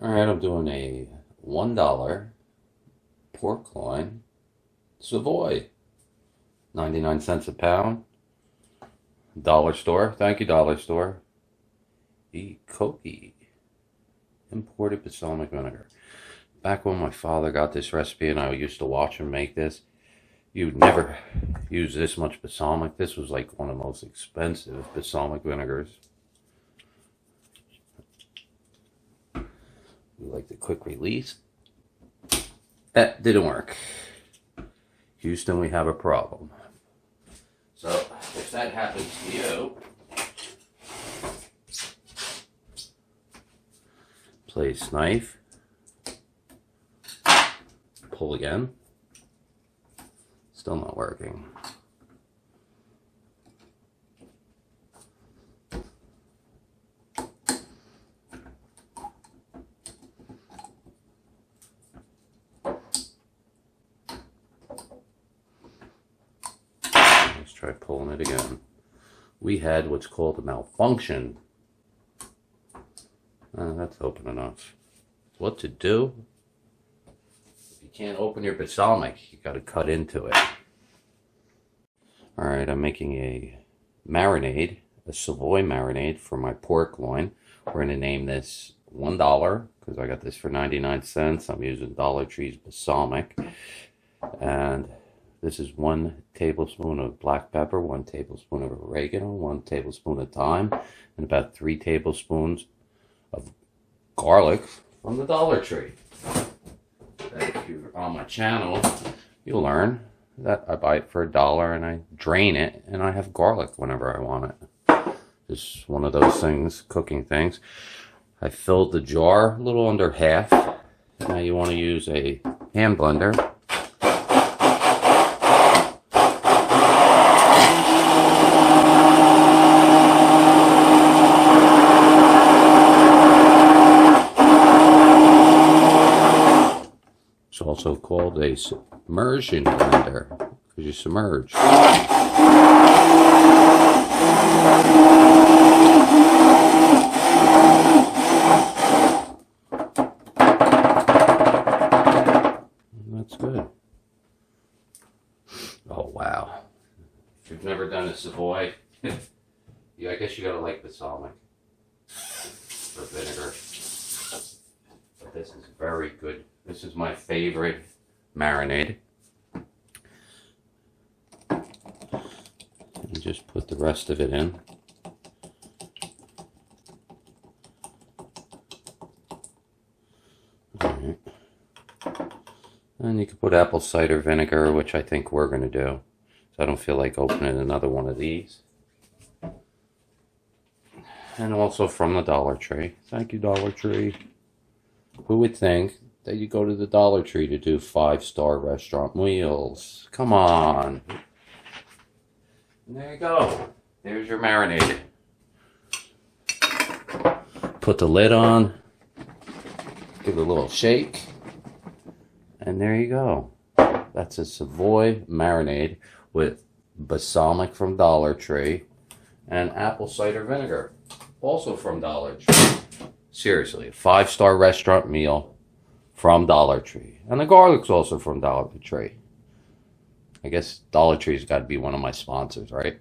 Alright, I'm doing a $1 pork loin Savoy. 99 cents a pound. Dollar store. Thank you, dollar store. Koki. Imported balsamic vinegar. Back when my father got this recipe and I used to watch him make this, you'd never use this much balsamic. This was like one of the most expensive balsamic vinegars. We like the quick release. That didn't work. Houston, we have a problem. So, if that happens to you, place knife, pull again, still not working. Let's try pulling it again. We had what's called a malfunction. That's open enough. What to do? If you can't open your balsamic, you got to cut into it. Alright, I'm making a marinade, a Savoy marinade for my pork loin. We're going to name this $1 because I got this for 99 cents. I'm using Dollar Tree's balsamic. And this is 1 tablespoon of black pepper, 1 tablespoon of oregano, 1 tablespoon of thyme, and about 3 tablespoons of garlic from the Dollar Tree. If you're on my channel, you'll learn that I buy it for $1 and I drain it and I have garlic whenever I want it. Just one of those things, cooking things. I filled the jar a little under half. Now you want to use a hand blender. It's also called a submersion blender because you submerge. That's good. Oh wow! If you've never done a Savoy, yeah, I guess you gotta like balsamic or vinegar. But this is very good. This is my favorite marinade. And just put the rest of it in. Alright. And you can put apple cider vinegar, which I think we're going to do. So I don't feel like opening another one of these. And also from the Dollar Tree. Thank you, Dollar Tree. Who would think that you go to the Dollar Tree to do 5-star restaurant meals? Come on. And there you go. There's your marinade. Put the lid on. Give it a little shake. And there you go. That's a Savoy marinade with balsamic from Dollar Tree and apple cider vinegar, also from Dollar Tree. Seriously, a 5-star restaurant meal from Dollar Tree. And the garlic's also from Dollar Tree. I guess Dollar Tree's got to be one of my sponsors, right?